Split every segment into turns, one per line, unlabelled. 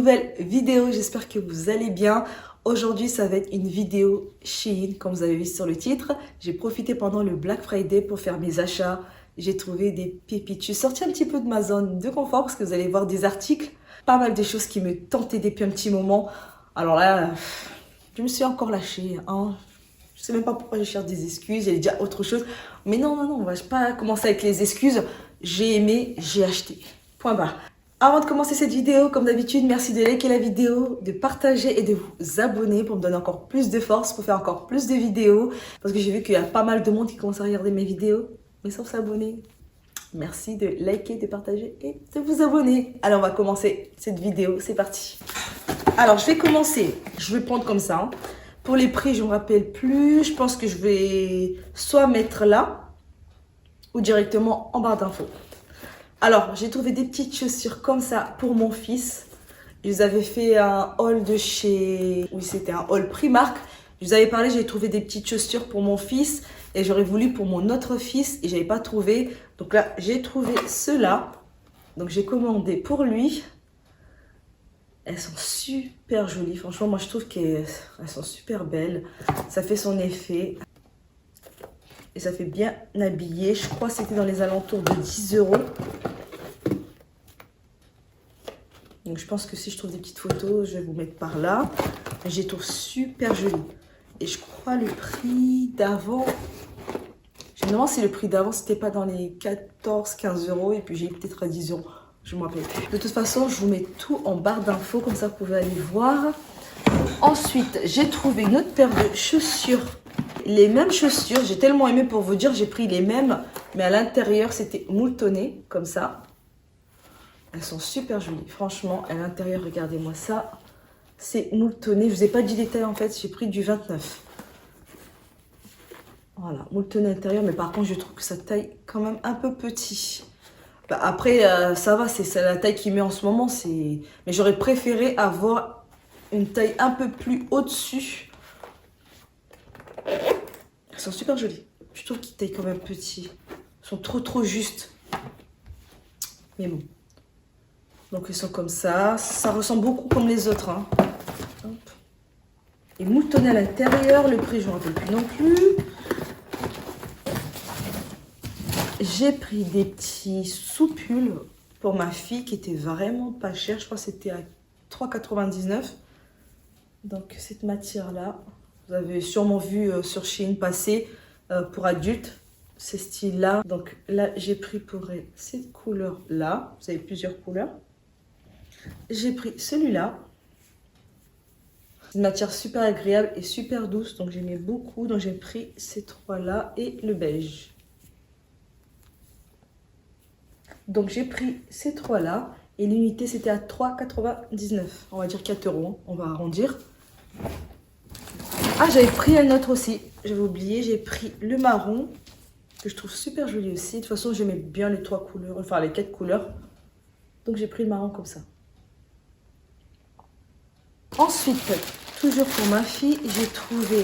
nouvelle vidéo, j'espère que vous allez bien. Aujourd'hui, ça va être une vidéo Shein, comme vous avez vu sur le titre. J'ai profité pendant le Black Friday pour faire mes achats. J'ai trouvé des pépites. Je suis sortie un petit peu de ma zone de confort parce que vous allez voir des articles, pas mal de choses qui me tentaient depuis un petit moment. Alors là, je me suis encore lâchée, hein. Je sais même pas pourquoi je cherche des excuses, j'allais dire autre chose. Mais non, on va pas commencer avec les excuses. J'ai aimé, j'ai acheté. Point barre. Avant de commencer cette vidéo, comme d'habitude, merci de liker la vidéo, de partager et de vous abonner pour me donner encore plus de force, pour faire encore plus de vidéos. Parce que j'ai vu qu'il y a pas mal de monde qui commence à regarder mes vidéos, mais sans s'abonner. Merci de liker, de partager et de vous abonner. Alors on va commencer cette vidéo, c'est parti. Alors je vais commencer, je vais prendre comme ça. Hein. Pour les prix, je ne me rappelle plus. Je pense que je vais soit mettre là ou directement en barre d'infos. Alors, j'ai trouvé des petites chaussures comme ça pour mon fils. Je vous avais fait un haul de chez... Oui, c'était un haul Primark. Je vous avais parlé, j'ai trouvé des petites chaussures pour mon fils. Et j'aurais voulu pour mon autre fils et je n'avais pas trouvé. Donc là, j'ai trouvé ceux-là. Donc j'ai commandé pour lui. Elles sont super jolies. Franchement, moi je trouve qu'elles sont super belles. Ça fait son effet. Et ça fait bien habillé. Je crois que c'était dans les alentours de 10 €. Donc je pense que si je trouve des petites photos, je vais vous mettre par là. Mais je les trouve super jolies. Et je crois le prix d'avant... Je me demande si le prix d'avant, c'était pas dans les 14-15 €. Et puis j'ai peut-être à 10 €. Je me rappelle plus. De toute façon, je vous mets tout en barre d'infos. Comme ça, vous pouvez aller voir. Ensuite, j'ai trouvé une autre paire de chaussures. Les mêmes chaussures, j'ai tellement aimé pour vous dire, j'ai pris les mêmes, mais à l'intérieur, c'était moutonné, comme ça. Elles sont super jolies, franchement, à l'intérieur, regardez-moi ça. C'est moutonné, je vous ai pas dit les tailles en fait, j'ai pris du 29. Voilà, moutonné à l'intérieur, mais par contre, je trouve que ça taille quand même un peu petit. Bah, après, ça va, c'est la taille qu'il met en ce moment, mais j'aurais préféré avoir une taille un peu plus au-dessus. Elles sont super jolies. Je trouve qu'ils taillent quand même petit. Ils sont trop justes. Mais bon. Donc ils sont comme ça. Ça ressemble beaucoup comme les autres. Hein. Hop. Et moutonné à l'intérieur. Le prix, je ne me rappelle plus non plus. J'ai pris des petits soupules pour ma fille qui étaient vraiment pas chers. Je crois que c'était à 3,99 €. Donc cette matière-là. Vous avez sûrement vu sur Shein passer pour adultes, ces styles-là. Donc là, j'ai pris pour elle cette couleur-là. Vous avez plusieurs couleurs. J'ai pris celui-là. Une matière super agréable et super douce. Donc j'aimais beaucoup. Donc j'ai pris ces trois-là et le beige. Donc j'ai pris ces trois-là. Et l'unité, c'était à 3,99 €. On va dire 4 €. On va arrondir. Ah, j'avais pris un autre aussi, j'avais oublié, j'ai pris le marron, que je trouve super joli aussi. De toute façon, j'aimais bien les 3 couleurs, enfin les 4 couleurs. Donc j'ai pris le marron comme ça. Ensuite, toujours pour ma fille, j'ai trouvé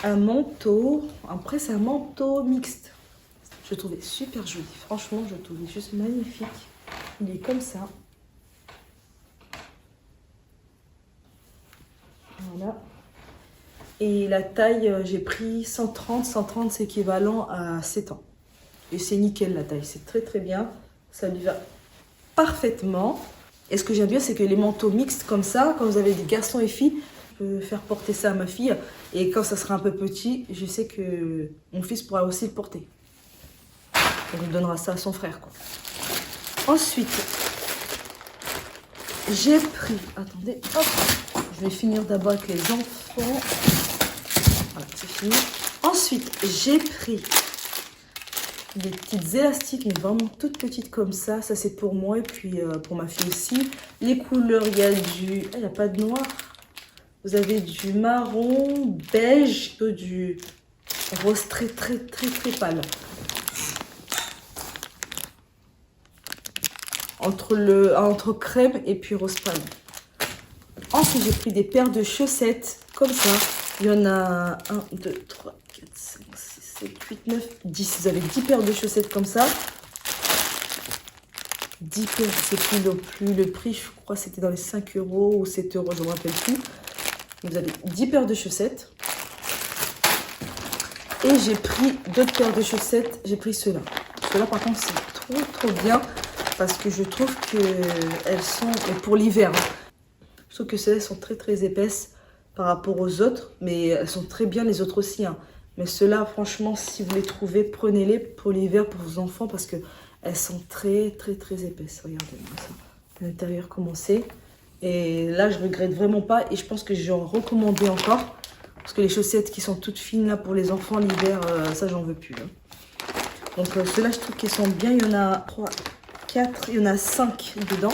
un manteau. Après, c'est un manteau mixte. Je le trouvais super joli, franchement, je le trouvais juste magnifique. Il est comme ça. Voilà. Et la taille, j'ai pris 130. 130, c'est équivalent à 7 ans. Et c'est nickel la taille, c'est très bien. Ça lui va parfaitement. Et ce que j'aime bien, c'est que les manteaux mixtes comme ça, quand vous avez des garçons et filles, je peux faire porter ça à ma fille. Et quand ça sera un peu petit, je sais que mon fils pourra aussi le porter. Donc il donnera ça à son frère, quoi. Ensuite, j'ai pris... Attendez, hop. Je vais finir d'abord avec les enfants. Voilà, c'est fini. Ensuite, j'ai pris des petites élastiques, mais vraiment toutes petites comme ça. Ça, c'est pour moi et puis pour ma fille aussi. Les couleurs, il y a du... Il n'y a pas de noir. Vous avez du marron, beige, peu du rose très pâle. Entre crème et puis rose pâle. Ensuite, j'ai pris des paires de chaussettes comme ça. Il y en a 1, 2, 3, 4, 5, 6, 7, 8, 9, 10. Vous avez 10 paires de chaussettes comme ça. 10 paires, c'est plus le prix, je crois que c'était dans les 5 euros ou 7 euros, je ne me rappelle plus. Vous avez 10 paires de chaussettes. Et j'ai pris d'autres paires de chaussettes, j'ai pris ceux-là. Ceux-là par contre c'est trop bien parce que je trouve qu'elles sont, et pour l'hiver, hein, je trouve que celles-là sont très épaisses par rapport aux autres, mais elles sont très bien les autres aussi. Hein. Mais ceux-là, franchement, si vous les trouvez, prenez-les pour l'hiver, pour vos enfants, parce que elles sont très épaisses. Regardez-moi ça. À l'intérieur, comment c'est. Et là, je regrette vraiment pas. Et je pense que j'en recommandais encore. Parce que les chaussettes qui sont toutes fines là pour les enfants l'hiver, ça, j'en veux plus. Hein. Donc, ceux-là, je trouve qu'ils sont bien. Il y en a 3, 4, il y en a 5 dedans.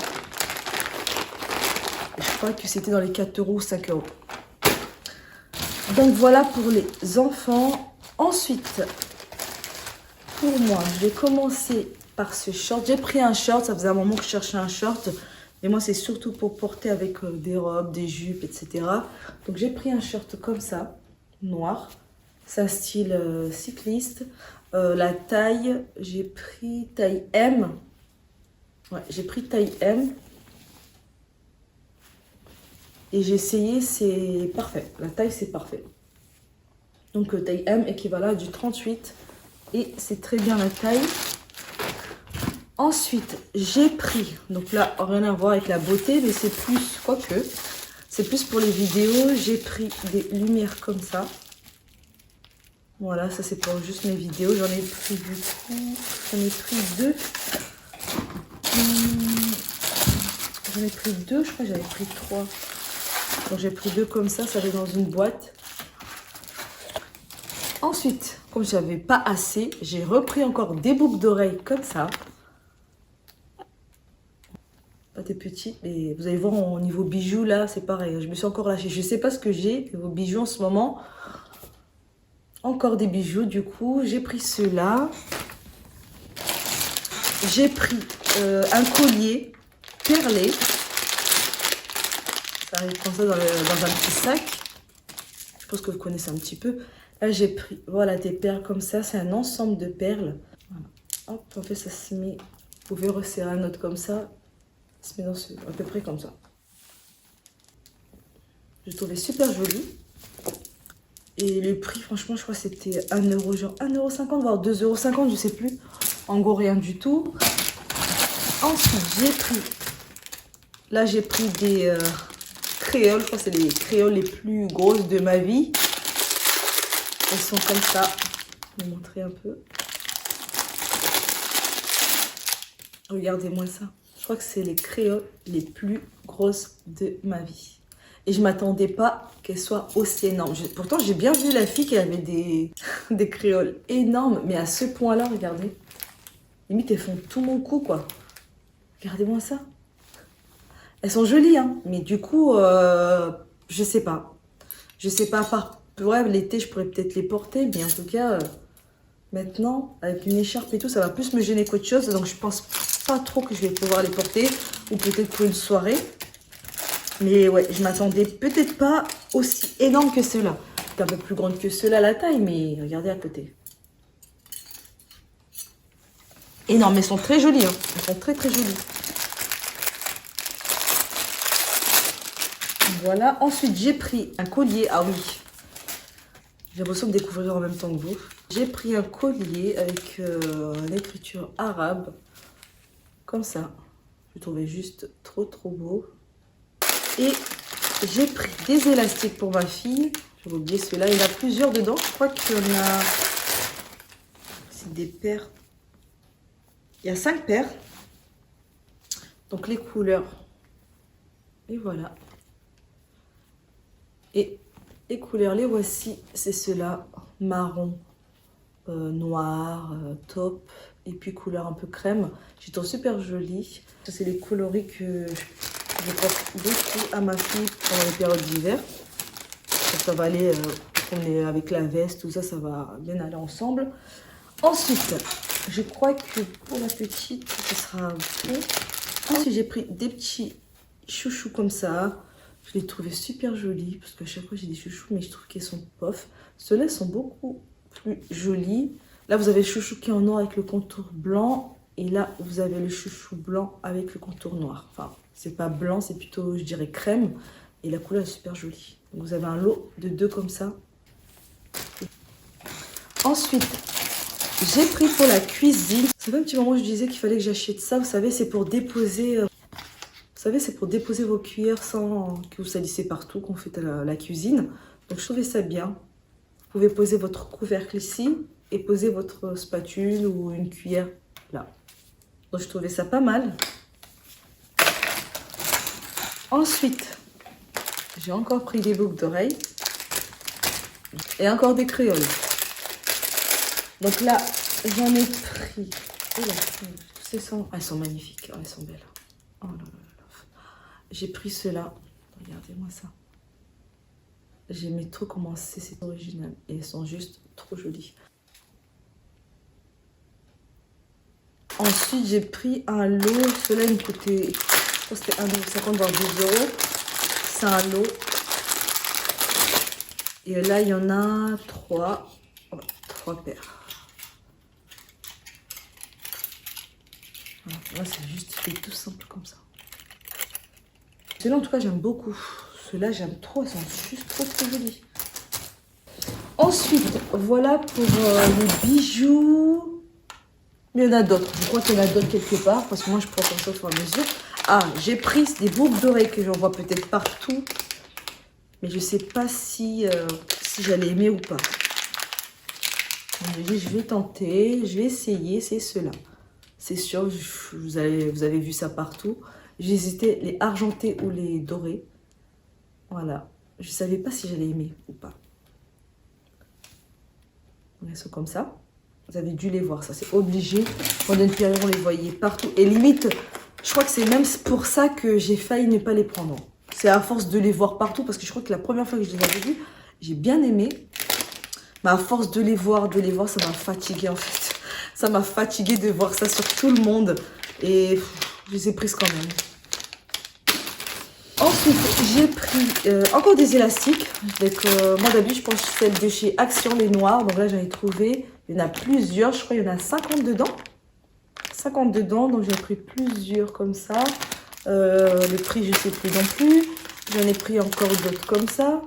Et je crois que c'était dans les 4 euros ou 5 euros. Donc voilà pour les enfants. Ensuite, pour moi, je vais commencer par ce short. J'ai pris un short, ça faisait un moment que je cherchais un short. Et moi, c'est surtout pour porter avec des robes, des jupes, etc. Donc j'ai pris un short comme ça, noir. C'est un style cycliste. La taille, j'ai pris taille M. Ouais, j'ai pris taille M. Et j'ai essayé, c'est parfait. La taille, c'est parfait. Donc, taille M équivalent à du 38. Et c'est très bien la taille. Ensuite, j'ai pris, donc là, rien à voir avec la beauté, mais c'est plus, quoique, c'est plus pour les vidéos. J'ai pris des lumières comme ça. Voilà, ça c'est pour juste mes vidéos. J'en ai pris du coup, j'en ai pris deux. J'en ai pris deux, je crois que j'avais pris 3. Donc j'ai pris 2 comme ça va dans une boîte. Ensuite, comme je n'avais pas assez, j'ai repris encore des boucles d'oreilles comme ça. Pas des petits, mais vous allez voir au niveau bijoux là, c'est pareil. Je me suis encore lâchée. Je ne sais pas ce que j'ai, vos bijoux en ce moment. Encore des bijoux, du coup, j'ai pris ceux-là. J'ai pris un collier perlé. Ça arrive comme ça dans un petit sac. Je pense que vous connaissez un petit peu. Là, j'ai pris, voilà, des perles comme ça. C'est un ensemble de perles. Voilà. Hop, en fait, ça se met. Vous pouvez resserrer un autre comme ça. Ça se met à peu près comme ça. Je trouvais super joli. Et le prix, franchement, je crois que c'était 1 euro, genre 1,50 €, voire 2,50 €, je sais plus. En gros, rien du tout. Ensuite, j'ai pris. Là, j'ai pris des créoles. Je crois que c'est les créoles les plus grosses de ma vie. Elles sont comme ça. Je vais vous montrer un peu. Regardez-moi ça. Je crois que c'est les créoles les plus grosses de ma vie. Et je ne m'attendais pas qu'elles soient aussi énormes. Pourtant, j'ai bien vu la fille qui avait des créoles énormes. Mais à ce point-là, regardez. Limite, elles font tout mon cou, quoi. Regardez-moi ça. Elles sont jolies, hein. Mais du coup, je sais pas. Je sais pas, à part ouais, l'été, je pourrais peut-être les porter. Mais en tout cas, maintenant, avec une écharpe et tout, ça va plus me gêner qu'autre chose. Donc, je pense pas trop que je vais pouvoir les porter. Ou peut-être pour une soirée. Mais ouais, je m'attendais peut-être pas aussi énorme que ceux-là. C'est un peu plus grande que ceux-là, la taille, mais regardez à côté. Énorme, mais elles sont très jolies. Hein. Elles sont très jolies. Voilà. Ensuite, j'ai pris un collier. Ah oui. J'ai l'impression de découvrir en même temps que vous. J'ai pris un collier avec l'écriture arabe. Comme ça. Je trouvais juste trop beau. Et j'ai pris des élastiques pour ma fille. Je vais oublier celui-là. Il y en a plusieurs dedans. Je crois qu'il y en a... C'est des paires. Il y a 5 paires. Donc les couleurs. Et voilà. Et les couleurs, les voici. C'est ceux-là. Marron, noir, taupe. Et puis couleur un peu crème. Je trouve super joli. Ça, c'est les coloris que je porte beaucoup à ma fille pendant les périodes d'hiver. Ça va aller, on est avec la veste, tout ça, ça va bien aller ensemble. Ensuite, je crois que pour la petite, ce sera bon. Ensuite, j'ai pris des petits chouchous comme ça. Je les trouvais super jolis, parce qu'à chaque fois, j'ai des chouchous, mais je trouve qu'ils sont pof. Ceux-là sont beaucoup plus jolis. Là, vous avez le chouchou qui est en or avec le contour blanc. Et là, vous avez le chouchou blanc avec le contour noir. Enfin, c'est pas blanc, c'est plutôt, je dirais, crème. Et la couleur est super jolie. Donc, vous avez un lot de 2 comme ça. Ensuite, j'ai pris pour la cuisine. Ça fait un petit moment que je disais qu'il fallait que j'achète ça. Vous savez, c'est pour déposer... Vous savez, c'est pour déposer vos cuillères sans que vous salissez partout, qu'on fait la cuisine. Donc, je trouvais ça bien. Vous pouvez poser votre couvercle ici et poser votre spatule ou une cuillère là. Donc, je trouvais ça pas mal. Ensuite, j'ai encore pris des boucles d'oreilles et encore des créoles. Donc là, j'en ai pris. Oh là, elles sont magnifiques, elles sont belles. Oh là là là. J'ai pris ceux-là. Regardez-moi ça. J'aimais trop comment c'est original. Et elles sont juste trop jolies. Ensuite, j'ai pris un lot. Ceux-là, ils me coûtaient, je crois que c'était 1,50 € voire 2 €. C'est un lot. Et là, il y en a 3. Ouais, 3 paires. Là, c'est juste fait tout simple comme ça. Ceux-là, en tout cas, j'aime beaucoup. Ceux-là, j'aime trop. Elles sont juste trop jolies. Ensuite, voilà pour les bijoux. Mais il y en a d'autres. Je crois qu'il y en a d'autres quelque part. Parce que moi, je prends comme ça au fur et à mesure. Ah, j'ai pris des boucles d'oreilles que j'en vois peut-être partout. Mais je ne sais pas si j'allais aimer ou pas. Donc, je vais tenter. Je vais essayer. C'est ceux-là. C'est sûr, vous avez vu ça partout. J'hésitais les argentés ou les dorés. Voilà. Je ne savais pas si j'allais aimer ou pas. Elles sont comme ça. Vous avez dû les voir, ça c'est obligé. Pendant une période, on les voyait partout. Et limite, je crois que c'est même pour ça que j'ai failli ne pas les prendre. C'est à force de les voir partout. Parce que je crois que la première fois que je les avais vus, j'ai bien aimé. Mais à force de les voir, ça m'a fatiguée en fait. Ça m'a fatiguée de voir ça sur tout le monde. Et je les ai prises quand même. Ensuite, j'ai pris encore des élastiques. Donc, moi d'habitude, je pense celle de chez Action, les noirs. Donc là, j'en ai trouvé. Il y en a plusieurs. Je crois qu'il y en a 50 dedans. 50 dedans. Donc, j'ai pris plusieurs comme ça. Le prix, je ne sais plus non plus. J'en ai pris encore d'autres comme ça.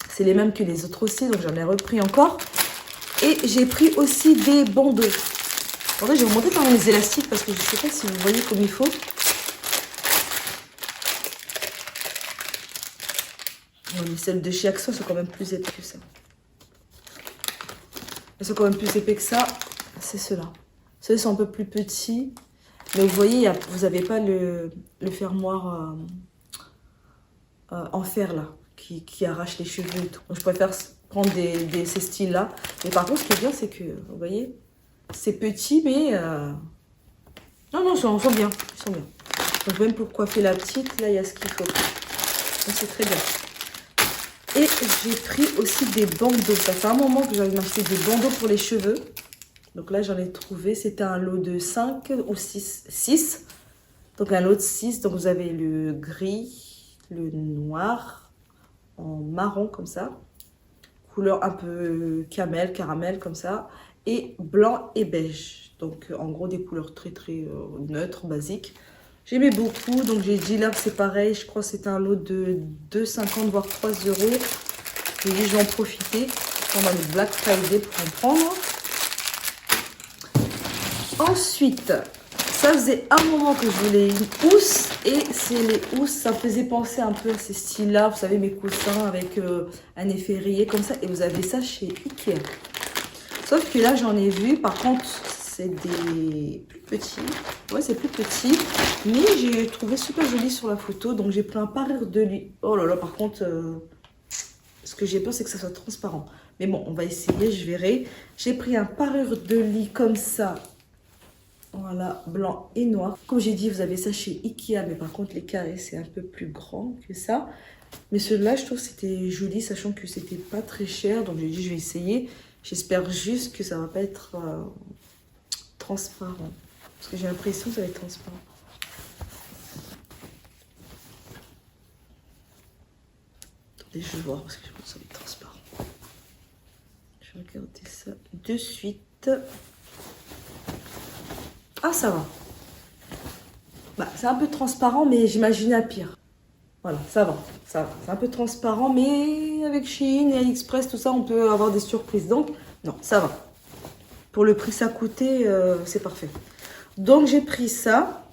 C'est les mêmes que les autres aussi. Donc, j'en ai repris encore. Et j'ai pris aussi des bandeaux. En fait, je vais vous montrer quand même les élastiques parce que je ne sais pas si vous voyez comme il faut. Non, mais celles de chez Action sont quand même plus épais que ça. Elles sont quand même plus épais que ça. C'est ceux-là. Ceux-là sont un peu plus petits. Mais vous voyez, vous n'avez pas le fermoir en fer là, qui arrache les cheveux et tout. Donc, je préfère prendre ces styles-là. Mais par contre, ce qui est bien, c'est que, vous voyez, c'est petit, mais... Non, ils sont bien. Ils sont bien. Donc, même pour coiffer la petite, là, il y a ce qu'il faut. Donc, c'est très bien. Et j'ai pris aussi des bandeaux. Ça fait un moment que j'avais acheté des bandeaux pour les cheveux. Donc là, j'en ai trouvé. C'était un lot de 5 ou 6. Donc un lot de 6. Donc vous avez le gris, le noir, en marron comme ça. Couleur un peu caramel comme ça. Et blanc et beige. Donc en gros des couleurs très neutres, basiques. J'aimais beaucoup, donc j'ai dit là que c'est pareil, je crois que c'était un lot de 2,50 voire 3 €. J'ai dit je vais en profiter pendant le Black Friday pour en prendre. Ensuite, ça faisait un moment que je voulais une housse et c'est les housses, ça me faisait penser un peu à ces styles-là, vous savez mes coussins avec un effet rayé comme ça et vous avez ça chez Ikea. Sauf que là j'en ai vu, par contre c'est des plus petits. Ouais, c'est plus petit. Mais j'ai trouvé super joli sur la photo. Donc, j'ai pris un parure de lit. Oh là là, par contre, ce que j'ai peur, c'est que ça soit transparent. Mais bon, on va essayer, je verrai. J'ai pris un parure de lit comme ça. Voilà, blanc et noir. Comme j'ai dit, vous avez ça chez Ikea. Mais par contre, les carrés, c'est un peu plus grand que ça. Mais celui-là, je trouve que c'était joli, sachant que c'était pas très cher. Donc, j'ai dit, je vais essayer. J'espère juste que ça va pas être... transparent. Parce que j'ai l'impression que ça va être transparent. Attendez, je vais voir parce que je pense que ça va être transparent. Je vais regarder ça de suite. Ah, ça va. Bah, c'est un peu transparent, mais j'imaginais à pire. Voilà, ça va, ça va. C'est un peu transparent, mais avec Shein et AliExpress, tout ça, on peut avoir des surprises. Donc, non, ça va. Pour le prix que ça coûtait, c'est parfait. Donc, j'ai pris ça.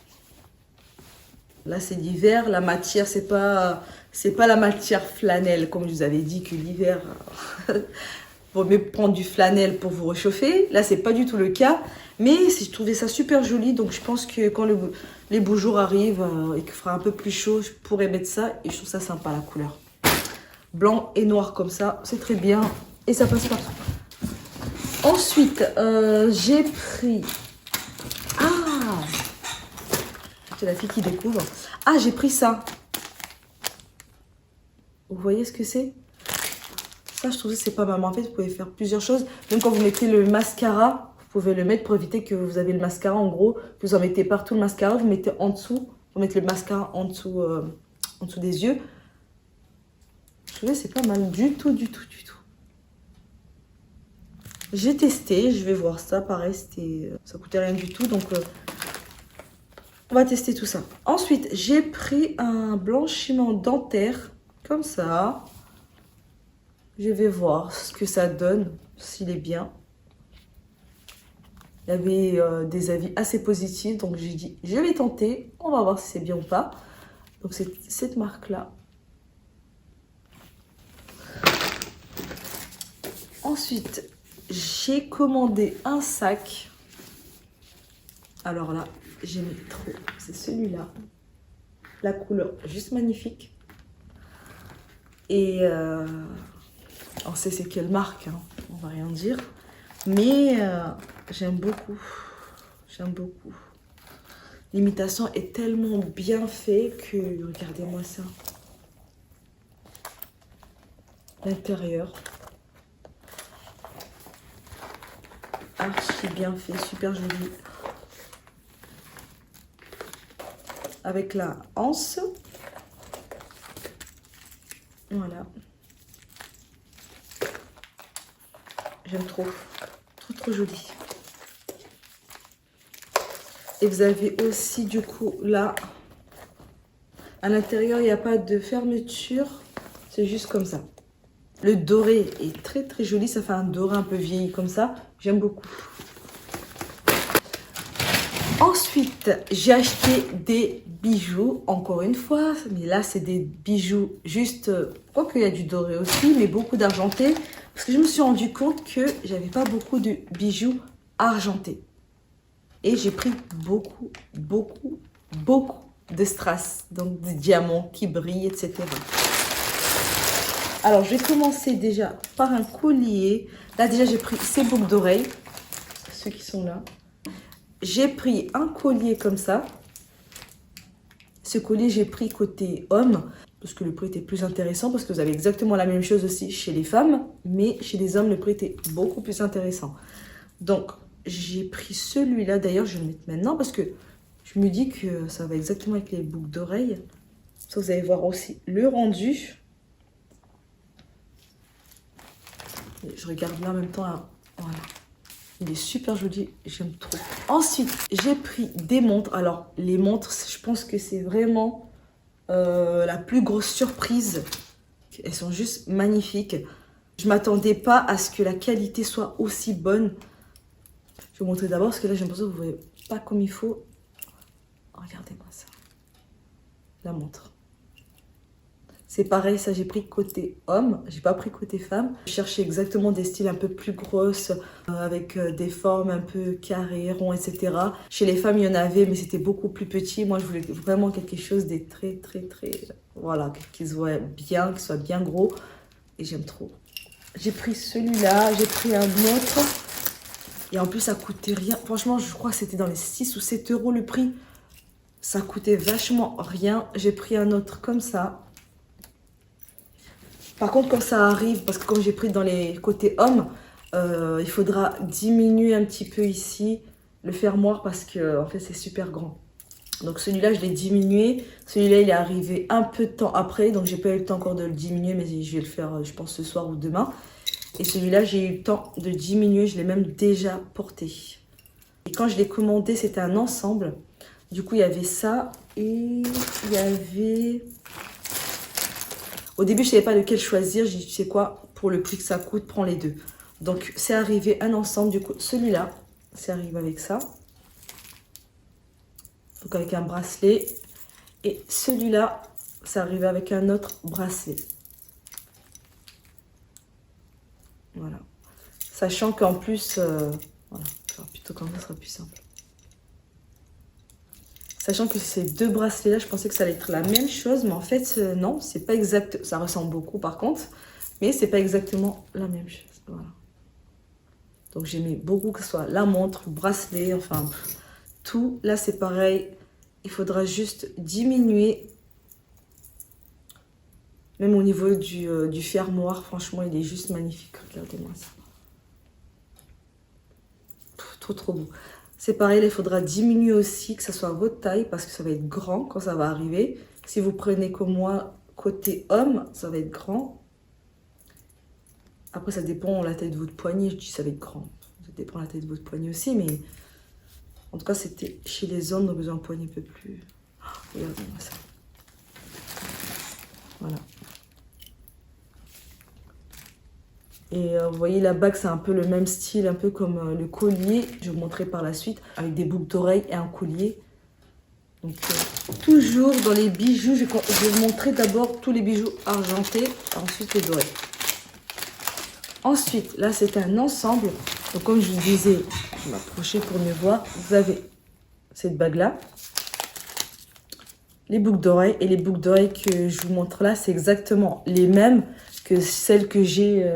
Là, c'est l'hiver. La matière, c'est pas la matière flanelle, comme je vous avais dit que l'hiver, vaut mieux prendre du flanelle pour vous réchauffer. Là, c'est pas du tout le cas. Mais je trouvais ça super joli. Donc, je pense que quand les beaux jours arrivent et qu'il fera un peu plus chaud, je pourrais mettre ça. Et je trouve ça sympa, la couleur. Blanc et noir comme ça, c'est très bien. Et ça passe partout. Ensuite, j'ai pris... Ah, c'est la fille qui découvre. Ah, j'ai pris ça. Vous voyez ce que c'est? Ça, je trouve que c'est pas mal. En fait, vous pouvez faire plusieurs choses. Même quand vous mettez le mascara, vous pouvez le mettre pour éviter que vous avez le mascara. En gros, que vous en mettez partout le mascara. Vous mettez en dessous. Vous mettez le mascara en dessous des yeux. Je trouve que c'est pas mal du tout, du tout, du tout. J'ai testé. Je vais voir ça. Pareil, ça coûtait rien du tout. Donc, on va tester tout ça. Ensuite, j'ai pris un blanchiment dentaire. Comme ça. Je vais voir ce que ça donne, s'il est bien. Il y avait des avis assez positifs, donc j'ai dit, je vais tenter. On va voir si c'est bien ou pas. Donc c'est cette marque-là. Ensuite, j'ai commandé un sac. Alors là, j'aime trop. C'est celui-là. La couleur, juste magnifique. Et... on sait c'est quelle marque, hein, on va rien dire. Mais j'aime beaucoup. J'aime beaucoup. L'imitation est tellement bien faite que... Regardez-moi ça. L'intérieur. Archi bien fait, super joli. Avec la anse. Voilà. J'aime trop. Trop, trop joli. Et vous avez aussi, du coup, là, à l'intérieur, il n'y a pas de fermeture. C'est juste comme ça. Le doré est très, très joli. Ça fait un doré un peu vieilli comme ça. J'aime beaucoup. Ensuite, j'ai acheté des bijoux, encore une fois. Mais là, c'est des bijoux juste... Quoi qu'il y a du doré aussi, mais beaucoup d'argenté. Parce que je me suis rendu compte que j'avais pas beaucoup de bijoux argentés. Et j'ai pris beaucoup, beaucoup, beaucoup de strass. Donc des diamants qui brillent, etc. Alors, je vais commencer déjà par un collier. Là, déjà, j'ai pris ces boucles d'oreilles. Ceux qui sont là. J'ai pris un collier comme ça. Ce collier, j'ai pris côté homme. Parce que le prix était plus intéressant. Parce que vous avez exactement la même chose aussi chez les femmes. Mais chez les hommes, le prix était beaucoup plus intéressant. Donc, j'ai pris celui-là. D'ailleurs, je vais le mettre maintenant. Parce que je me dis que ça va exactement avec les boucles d'oreilles. Ça, vous allez voir aussi le rendu. Je regarde là en même temps. Là. Voilà. Il est super joli. J'aime trop. Ensuite, j'ai pris des montres. Alors, les montres, je pense que c'est vraiment la plus grosse surprise. Elles sont juste magnifiques. Je ne m'attendais pas à ce que la qualité soit aussi bonne. Je vais vous montrer d'abord parce que là, j'ai l'impression que vous ne voyez pas comme il faut. Regardez-moi ça. La montre. C'est pareil, ça j'ai pris côté homme, j'ai pas pris côté femme. Je cherchais exactement des styles un peu plus grosses, avec des formes un peu carrées, ronds, etc. Chez les femmes, il y en avait, mais c'était beaucoup plus petit. Moi, je voulais vraiment quelque chose de très, très, très... Voilà, qui se voit bien, qui soit bien gros. Et j'aime trop. J'ai pris celui-là, j'ai pris un autre. Et en plus, ça coûtait rien. Franchement, je crois que c'était dans les 6 ou 7 euros le prix. Ça coûtait vachement rien. J'ai pris un autre comme ça. Par contre, quand ça arrive, parce que comme j'ai pris dans les côtés hommes, il faudra diminuer un petit peu ici le fermoir parce que en fait c'est super grand. Donc celui-là, je l'ai diminué. Celui-là, il est arrivé un peu de temps après, donc j'ai pas eu le temps encore de le diminuer, mais je vais le faire, je pense, ce soir ou demain. Et celui-là, j'ai eu le temps de diminuer, je l'ai même déjà porté. Et quand je l'ai commandé, c'était un ensemble. Du coup, il y avait ça et il y avait... Au début, je ne savais pas lequel choisir. J'ai dit, tu sais quoi, pour le prix que ça coûte, prends les deux. Donc, c'est arrivé un ensemble. Du coup, celui-là, c'est arrivé avec ça. Donc, avec un bracelet. Et celui-là, c'est arrivé avec un autre bracelet. Voilà. Sachant qu'en plus... voilà, plutôt comme ça, ce sera plus simple. Sachant que ces deux bracelets-là, je pensais que ça allait être la même chose, mais en fait, non, c'est pas exact. Ça ressemble beaucoup par contre, mais c'est pas exactement la même chose. Voilà. Donc j'aimais beaucoup que ce soit la montre, le bracelet, enfin tout. Là, c'est pareil. Il faudra juste diminuer. Même au niveau du fermoir, franchement, il est juste magnifique. Regardez-moi ça. Trop, trop beau. C'est pareil, là, il faudra diminuer aussi, que ça soit votre taille, parce que ça va être grand quand ça va arriver. Si vous prenez comme moi, côté homme, ça va être grand. Après, ça dépend de la taille de votre poignet. Je dis ça va être grand. Ça dépend de la taille de votre poignet aussi, mais... En tout cas, c'était chez les hommes, donc vous avez un poignet un peu plus... Oh, regardez-moi ça. Voilà. Et vous voyez, la bague, c'est un peu le même style, un peu comme le collier. Je vous montrerai par la suite, avec des boucles d'oreilles et un collier. Donc, toujours dans les bijoux, je vais vous montrer d'abord tous les bijoux argentés, ensuite les dorés. Ensuite, là, c'est un ensemble. Donc, comme je vous disais, je vais m'approcher pour mieux voir. Vous avez cette bague-là, les boucles d'oreilles. Et les boucles d'oreilles que je vous montre là, c'est exactement les mêmes que celles que j'ai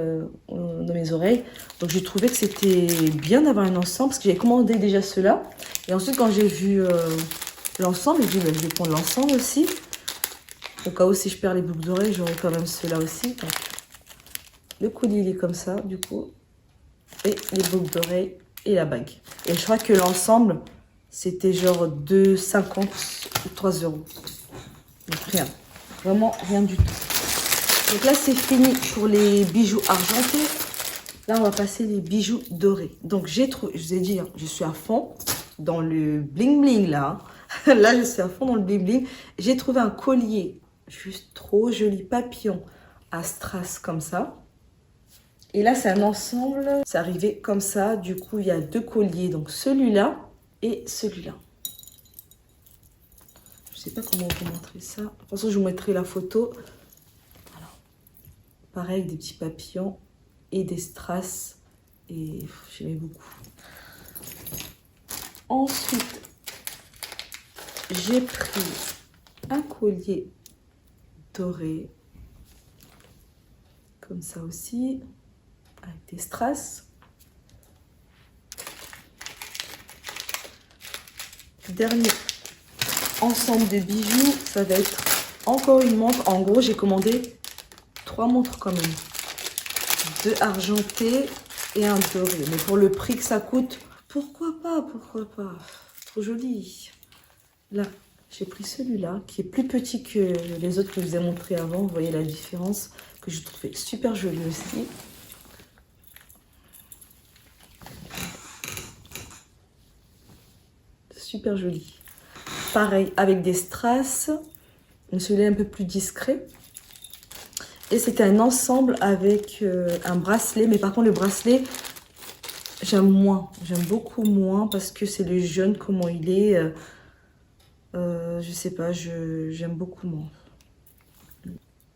dans mes oreilles. Donc j'ai trouvé que c'était bien d'avoir un ensemble parce que j'avais commandé déjà ceux-là. Et ensuite quand j'ai vu l'ensemble, j'ai dit bah, je vais prendre l'ensemble aussi. Au cas où si je perds les boucles d'oreilles, j'aurai quand même ceux-là aussi. Donc, le collier il est comme ça du coup. Et les boucles d'oreilles et la bague. Et je crois que l'ensemble c'était genre 2,50 ou 3 €. Donc rien. Vraiment rien du tout. Donc là, c'est fini pour les bijoux argentés. Là, on va passer les bijoux dorés. Donc, j'ai trouvé, je vous ai dit, hein, je suis à fond dans le bling bling là. Là, je suis à fond dans le bling bling. J'ai trouvé un collier juste trop joli, papillon à strass comme ça. Et là, c'est un ensemble. C'est arrivé comme ça. Du coup, il y a deux colliers. Donc, celui-là et celui-là. Je ne sais pas comment on peut montrer ça. De toute façon, je vous mettrai la photo. Pareil, des petits papillons et des strass. Et j'aimais beaucoup. Ensuite, j'ai pris un collier doré. Comme ça aussi. Avec des strass. Dernier ensemble de bijoux. Ça va être encore une montre. En gros, j'ai commandé 3 montres quand même. 2 argentées et un doré. Mais pour le prix que ça coûte, pourquoi pas, pourquoi pas. Trop joli. Là, j'ai pris celui-là qui est plus petit que les autres que je vous ai montré avant. Vous voyez la différence que je trouvais super joli aussi. Super joli. Pareil, avec des strass. Celui-là un peu plus discret. Et c'était un ensemble avec un bracelet. Mais par contre, le bracelet, j'aime moins. J'aime beaucoup moins parce que c'est le jaune, comment il est. Je sais pas, j'aime beaucoup moins.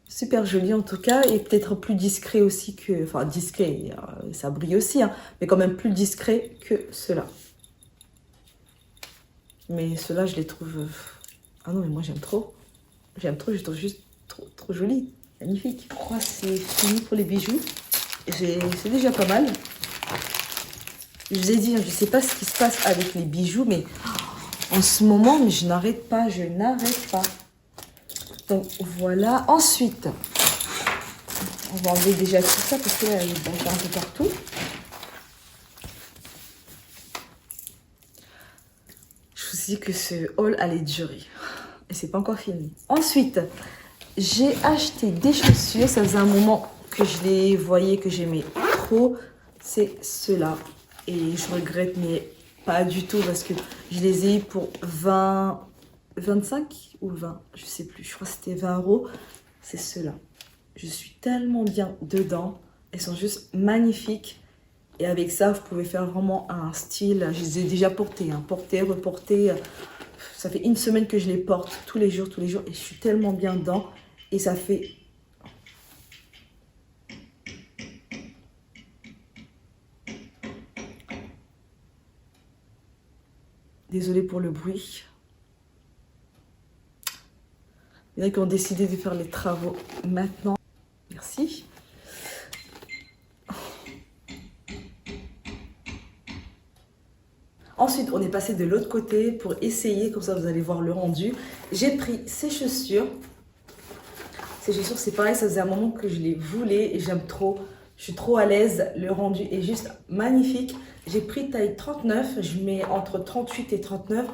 Super joli en tout cas. Et peut-être plus discret aussi que... Enfin, discret, ça brille aussi. Hein, mais quand même plus discret que ceux-là. Mais ceux-là, je les trouve... Ah non, mais moi, j'aime trop. J'aime trop, je les trouve juste trop jolis. Magnifique. Je crois que c'est fini pour les bijoux. C'est déjà pas mal. Je vous ai dit, je ne sais pas ce qui se passe avec les bijoux, mais en ce moment, mais je n'arrête pas, je n'arrête pas. Donc voilà. Ensuite, on va enlever déjà tout ça parce que là, il y a un peu partout. Je vous dis que ce haul allait durer. Et c'est pas encore fini. Ensuite, j'ai acheté des chaussures. Ça faisait un moment que je les voyais, que j'aimais trop. C'est ceux-là. Et je regrette, mais pas du tout parce que je les ai eu pour 25 ou 20, je sais plus, je crois que c'était 20 euros. C'est ceux-là. Je suis tellement bien dedans. Elles sont juste magnifiques. Et avec ça, vous pouvez faire vraiment un style. Je les ai déjà portés, hein, portés, reportés. Ça fait une semaine que je les porte tous les jours. Et je suis tellement bien dedans. Et ça fait... Désolée pour le bruit. Il y en a qui ont décidé de faire les travaux maintenant. Merci. Ensuite, on est passé de l'autre côté pour essayer, comme ça vous allez voir le rendu. J'ai pris ces chaussures. Ces chaussures, c'est pareil, ça faisait un moment que je les voulais et j'aime trop. Je suis trop à l'aise, le rendu est juste magnifique. J'ai pris taille 39, je mets entre 38 et 39.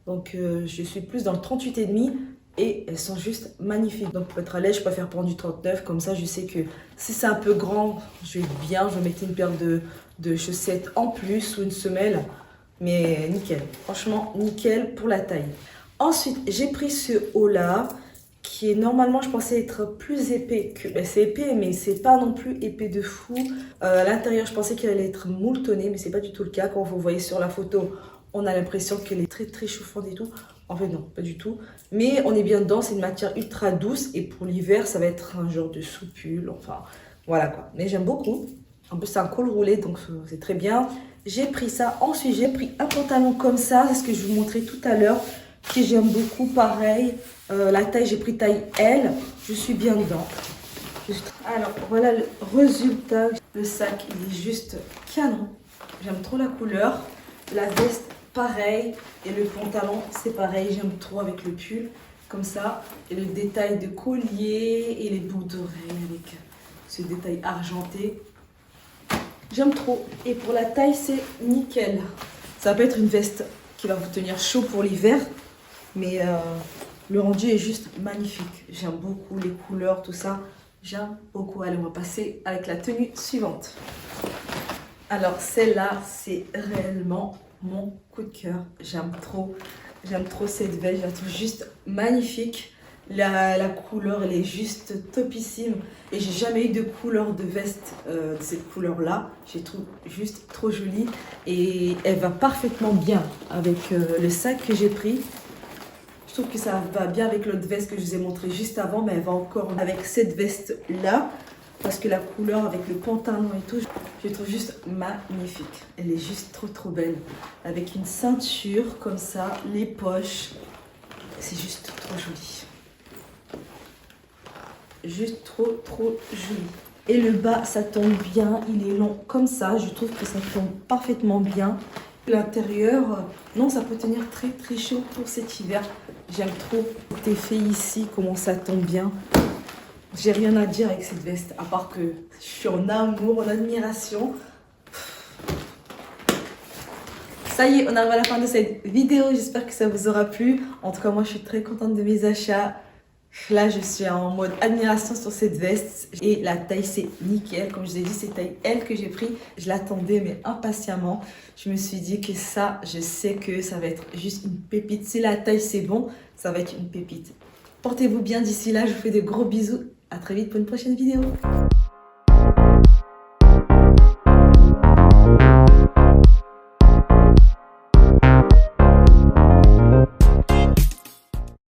Donc je suis plus dans le 38,5 et elles sont juste magnifiques. Donc pour être à l'aise, je préfère prendre du 39. Comme ça, je sais que si c'est un peu grand, je vais bien. Je vais mettre une paire de chaussettes en plus ou une semelle. Mais nickel, franchement nickel pour la taille. Ensuite, j'ai pris ce haut-là qui est normalement, je pensais être plus épais que... Ben, c'est épais, mais c'est pas non plus épais de fou. À l'intérieur, je pensais qu'il allait être mouletonné, mais c'est pas du tout le cas. Quand vous voyez sur la photo, on a l'impression qu'elle est très très chauffante et tout. En fait, non, pas du tout. Mais on est bien dedans, c'est une matière ultra douce. Et pour l'hiver, ça va être un genre de soupule. Enfin, voilà quoi. Mais j'aime beaucoup. En plus, c'est un col roulé, donc c'est très bien. J'ai pris ça. Ensuite, j'ai pris un pantalon comme ça. C'est ce que je vous montrais tout à l'heure. Que j'aime beaucoup, pareil. La taille, j'ai pris taille L. Je suis bien dedans. Alors, voilà le résultat. Le sac, il est juste canon. J'aime trop la couleur. La veste, pareil. Et le pantalon, c'est pareil. J'aime trop avec le pull. Comme ça. Et le détail de collier et les boucles d'oreilles avec ce détail argenté. J'aime trop. Et pour la taille, c'est nickel. Ça peut être une veste qui va vous tenir chaud pour l'hiver. Mais le rendu est juste magnifique. J'aime beaucoup les couleurs, tout ça. J'aime beaucoup. Allez, on va passer avec la tenue suivante. Alors, celle-là, c'est réellement mon coup de cœur. J'aime trop cette veste. Je la trouve juste magnifique. La couleur, elle est juste topissime. Et j'ai jamais eu de couleur de veste de cette couleur-là. Je la trouve juste trop jolie. Et elle va parfaitement bien avec le sac que j'ai pris. Je trouve que ça va bien avec l'autre veste que je vous ai montré juste avant. Mais elle va encore avec cette veste-là. Parce que la couleur avec le pantalon et tout, je la trouve juste magnifique. Elle est juste trop belle. Avec une ceinture comme ça, les poches. C'est juste trop joli. Juste trop joli. Et le bas, ça tombe bien, il est long comme ça. Je trouve que ça tombe parfaitement bien. L'intérieur, non, ça peut tenir très chaud pour cet hiver. J'aime trop cet effet ici, comment ça tombe bien. J'ai rien à dire avec cette veste, à part que je suis en amour, en admiration. Ça y est, on arrive à la fin de cette vidéo. J'espère que ça vous aura plu. En tout cas, moi, je suis très contente de mes achats. Là, je suis en mode admiration sur cette veste. Et la taille, c'est nickel. Comme je vous ai dit, c'est taille L que j'ai pris. Je l'attendais, mais impatiemment. Je me suis dit que ça, je sais que ça va être juste une pépite. Si la taille, c'est bon, ça va être une pépite. Portez-vous bien d'ici là. Je vous fais de gros bisous. À très vite pour une prochaine vidéo.